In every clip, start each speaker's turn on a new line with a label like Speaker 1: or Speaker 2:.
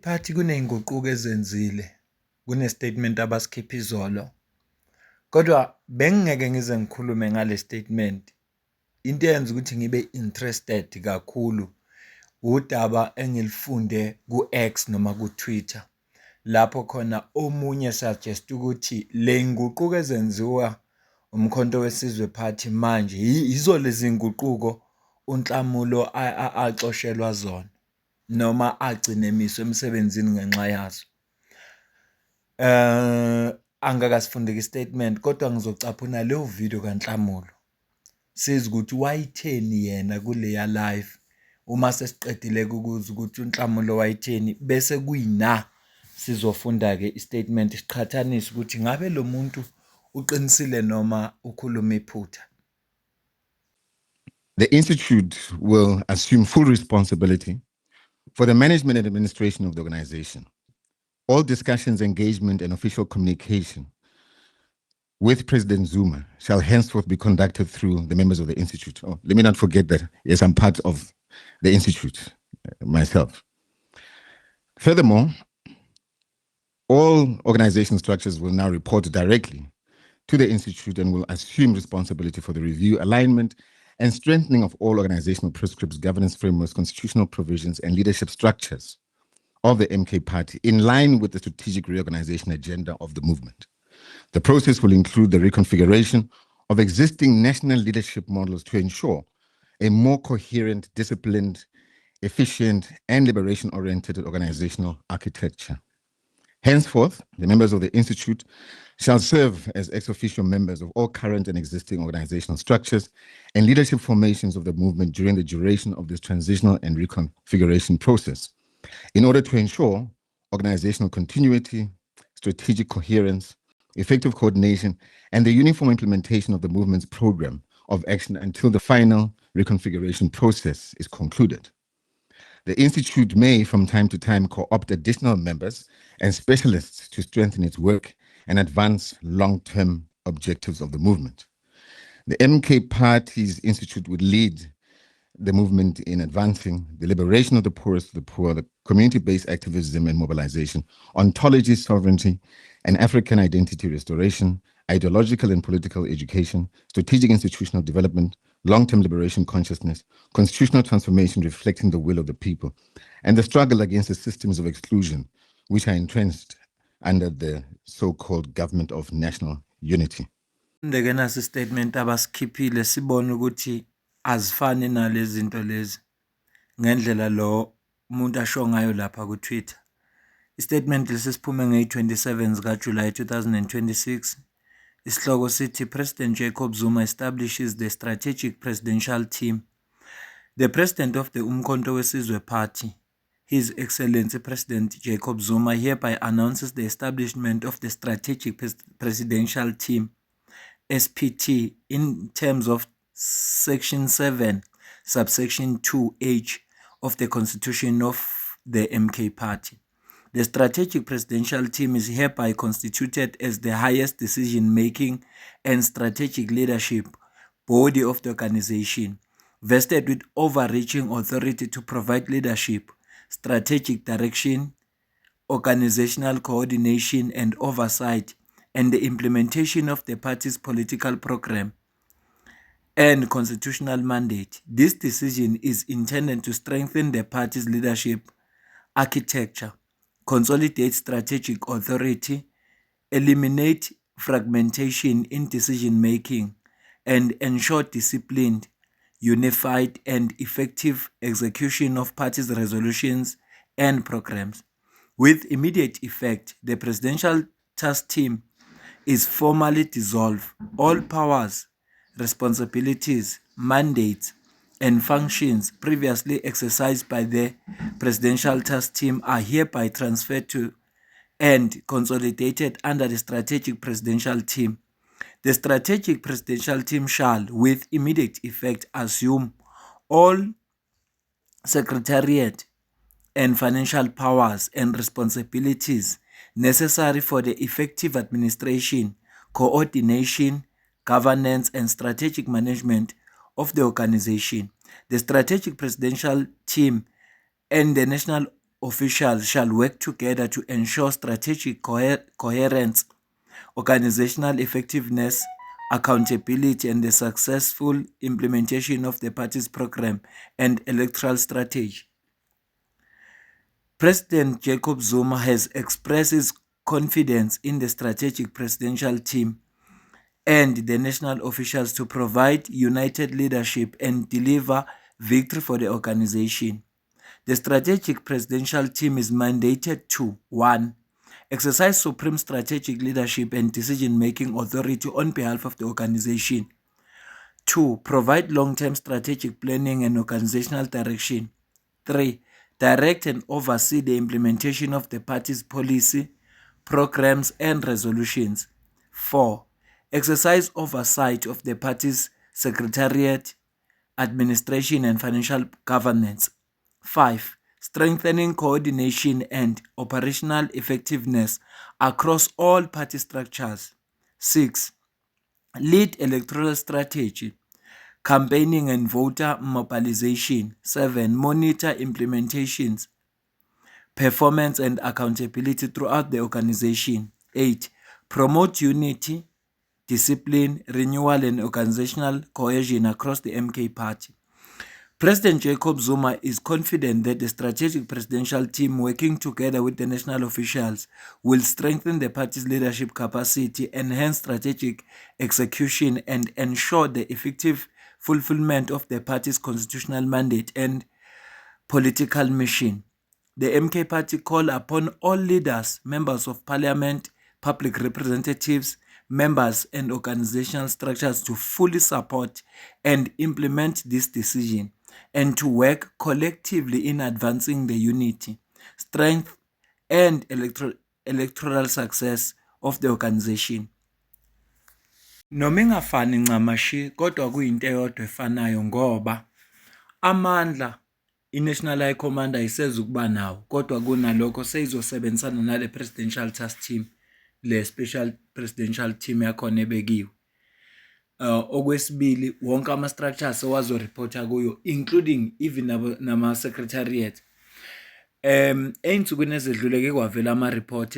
Speaker 1: Party kuney'nguquko ezenzile kune-statement abasikhipha izolo. Kodwa bengingeke ngize ngikhulume ngale statement. Into eyenza ukuthi ngibe interested kakhulu udaba engilifunde ku-X noma ku-Twitter. Lapho khona omunye suggest ukuthi le y'nguquko ezenziwa umkhonto wesizwe party manje yizo lezi nguquko uNhlamulo axoshelwa zona noma agcine emiswe emsebenzini ngenxa yazo. Angakasifundeki i-statement kodwa ngizocaphuna leyo video kaNhlamulo. Siza ukuthi wayitheni yena kuleya live uma sesiqedile ukuzwa ukuthi uNhlamulo wayitheni bese kuyina sizofunda-ke i-statement siqhathanise ukuthi ngabe lo muntu uqinisile noma ukhuluma iphutha.
Speaker 2: The Institute will assume full responsibility for the management and administration of the organization. All discussions, engagement, and official communication with President Zuma shall henceforth be conducted through the members of the Institute. Oh, let me not forget that, yes, I'm part of the Institute myself. Furthermore, all organization structures will now report directly to the Institute and will assume responsibility for the review, alignment, and strengthening of all organizational prescripts, governance frameworks, constitutional provisions, and leadership structures of the MK Party in line with the strategic reorganization agenda of the movement. The process will include the reconfiguration of existing national leadership models to ensure a more coherent, disciplined, efficient, and liberation-oriented organizational architecture. Henceforth, the members of the Institute shall serve as ex-officio members of all current and existing organizational structures and leadership formations of the movement during the duration of this transitional and reconfiguration process, in order to ensure organizational continuity, strategic coherence, effective coordination, and the uniform implementation of the movement's program of action until the final reconfiguration process is concluded. The Institute may, from time to time, co-opt additional members and specialists to strengthen its work and advance long-term objectives of the movement. The MK Party's Institute would lead the movement in advancing the liberation of the poorest of the poor, the community-based activism and mobilization, ontology sovereignty, and African identity restoration, ideological and political education, strategic institutional development, long-term liberation consciousness, constitutional transformation reflecting the will of the people, and the struggle against the systems of exclusion which are entrenched under the so-called government of national unity.
Speaker 1: Ndeke nasi statement abasikhiphile sibone ukuthi azifani nalezi zinto lezi ngendlela lo umuntu asho ngayo lapha ku Twitter. Istatement lesiphume nge-27 zikaJuly 2026. Isihloko sithi President Jacob Zuma establishes the strategic presidential team. The president of the Umkhonto weSizwe Party, His Excellency President Jacob Zuma, hereby announces the establishment of the strategic presidential team SPT in terms of Section 7, subsection 2H of the Constitution of the MK Party. The strategic presidential team is hereby constituted as the highest decision-making and strategic leadership body of the organization, vested with overreaching authority to provide leadership, strategic direction, organizational coordination and oversight, and the implementation of the party's political program and constitutional mandate. This decision is intended to strengthen the party's leadership architecture, consolidate strategic authority, eliminate fragmentation in decision-making, and ensure disciplined, unified, and effective execution of party's resolutions and programs. With immediate effect, the Presidential Task Team is formally dissolved. All powers, responsibilities, mandates, and functions previously exercised by the Presidential Task Team are hereby transferred to and consolidated under the Strategic Presidential Team. The Strategic Presidential Team shall, with immediate effect, assume all secretariat and financial powers and responsibilities necessary for the effective administration, coordination, governance, and strategic management of the organization. The Strategic Presidential Team and the National officials shall work together to ensure strategic coherence, organizational effectiveness, accountability, and the successful implementation of the party's program and electoral strategy. President Jacob Zuma has expressed his confidence in the strategic presidential team and the national officials to provide united leadership and deliver victory for the organization. The strategic presidential team is mandated to 1. Exercise supreme strategic leadership and decision-making authority on behalf of the organization. 2. Provide long-term strategic planning and organizational direction. 3. Direct and oversee the implementation of the party's policy, programs, and resolutions. 4. Exercise oversight of the party's secretariat, administration, and financial governance. 5. Strengthening coordination and operational effectiveness across all party structures. 6. Lead electoral strategy, campaigning and voter mobilization. 7. Monitor implementations, performance, and accountability throughout the organization. 8. Promote unity, discipline, renewal, and organizational cohesion across the MK party. President Jacob Zuma is confident that the strategic presidential team working together with the national officials will strengthen the party's leadership capacity, enhance strategic execution, and ensure the effective fulfillment of the party's constitutional mandate and political mission. The MK party call upon all leaders, members of parliament, public representatives, members, and organizational structures to fully support and implement this decision and to work collectively in advancing the unity, strength, and electoral success of the organization. Noma ingafani ncamashi kodwa kuyinto eyodwa efanayo ngoba amandla i-National High Command ayiseza ukuba nawo kodwa kunalokho seyizosebenzisana nale presidential task team, le special presidential team yakhona ebekiwe. Okwesibili, wonke ama-structures owazoreporta kuyo, including even nama-secretariat. Ey'nsukwini ezedluleke kwavela ama-report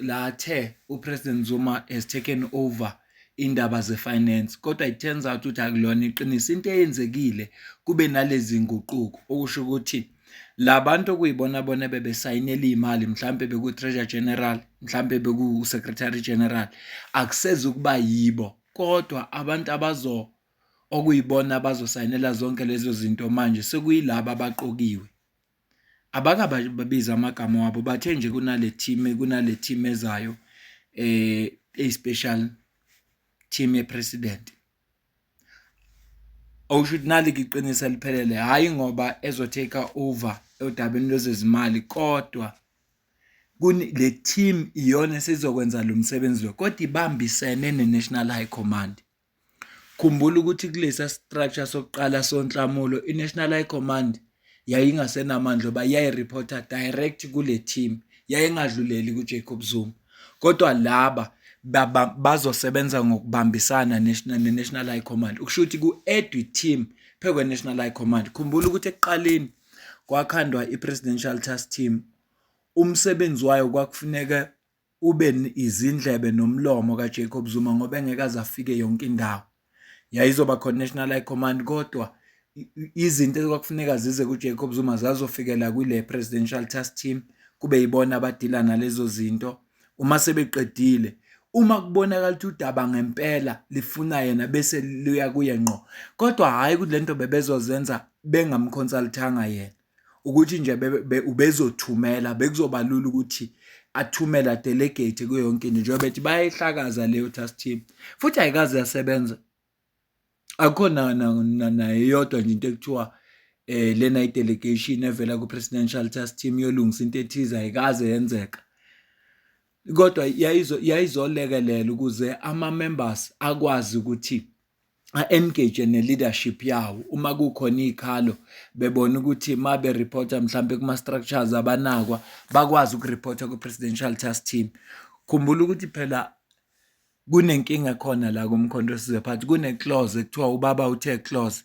Speaker 1: lathe uPresident Zuma has taken over indaba ze-finance, kodwa it turns out ukuthi akulona iqiniso. Into eyenzekile kube nalezi nguquko, okusho ukuthi labantu okuyibona bona bebesayinela iy'mali, mhlampe beku-Treasurer General, mhlampe beku-Secretary General, akuseza ukuba yibo, kodwa abantu okuyibona abazosayinela zonke lezo zinto manje sekuyilaba abaqokiwe. Abakababiza amagama wabo, bathe nje kunale team ezayo special team ye-president. Okusho ukuthi nali-ke iqiniso eliphelele, hhayi ngoba ezotake over odabeni lwezezimali, kodwa le team iyona esizokwenza lo msebenzi lo, kodwa ibambisene ne-National High Command. Khumbula ukuthi kulesa structure sokuqala sonhlamulo, i-National High Command yayingasenamandla oba yayireporta direct kule team, yayingadluleli kuJacob Zuma, kodwa laba bazosebenza ngokubambisana ne-National High Command. Ukusho ukuthi ku-edwe team phekwe National High Command. Khumbula ukuthi ekuqaleni kwakhandwa i-presidential task team, umsebenzi wayo kwakufuneka ube izindlebe nomlomo kaJacob Zuma ngoba engeke aze afike yonke indawo. Yayizoba khona National High Command, kodwa izinto ekwakufuneka zize kuJacob Zuma zazofikela kule presidential task team, kube yibona abadila nalezo zinto. Uma sebeqedile, uma kubonakala ukuthi udaba ngempela lifuna yena bese luya kuye ngqo, kodwa hhayi ukuthi lento bebezozenza bengamconsultanga yena, ukuthi nje ubezothumela, bekuzoba lula ukuthi athumela delegate kuyo yonke into njengoba bethi bayayihlakaza leyo task team, futhi ayikaze yasebenza. Akhona nayodwa nje into ekuthiwa lena i-delegation evela ku-presidential task team yolungisa into ethize, ayikaze yenzeka. Kodwa yayizolekelela ukuze ama-members akwazi ukuthi a-engage ne-leadership yawo uma kukhona iy'khalo, bebona ukuthi ma bereporta mhlampe kuma-structures abanakwa, bakwazi ukureporta ku-presidential task team. Khumbula ukuthi phela kunenkinga khona la kuMkhonto weSizwe Party, kune-clause ekuthiwa ubaba uthe clause.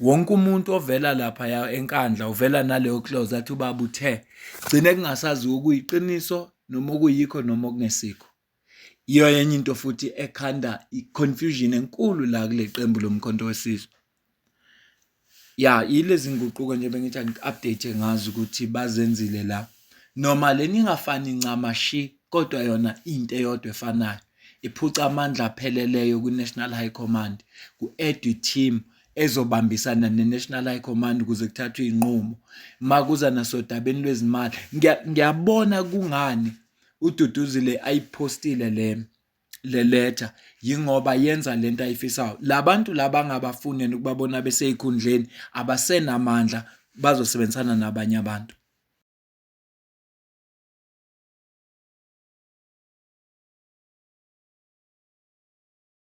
Speaker 1: wonke umuntu ovela lapha enkandla uvela naleyo clause athi ubaba uthe gcine kungasaziwa ukuyiqiniso noma okuyikho noma okungesikho. Iyo yenye into futhi ekhanda i-confusion enkulu la kule qembu lomkhonto wesizwe. Ya, yilezi nguquko nje bengithi angi-update ngazo ukuthi bazenzile la. Noma leni ingafani ncama shi, kodwa yona into eyodwa efanayo. Iphuca amandla apheleleyo ku-National High Command, ku-edwe team ezobambisana ne-National High Command ukuze kuthathwe iy'nqumo. Makuza nasodabeni lwezimali, ngiyabona kungani uDuduzile ayiphostile le letter, yingoba yenza lento ayifisayo. Labantu laba ngabafuni ukubabona besey'khundleni abasenamandla bazosebenzisana nabanye abantu.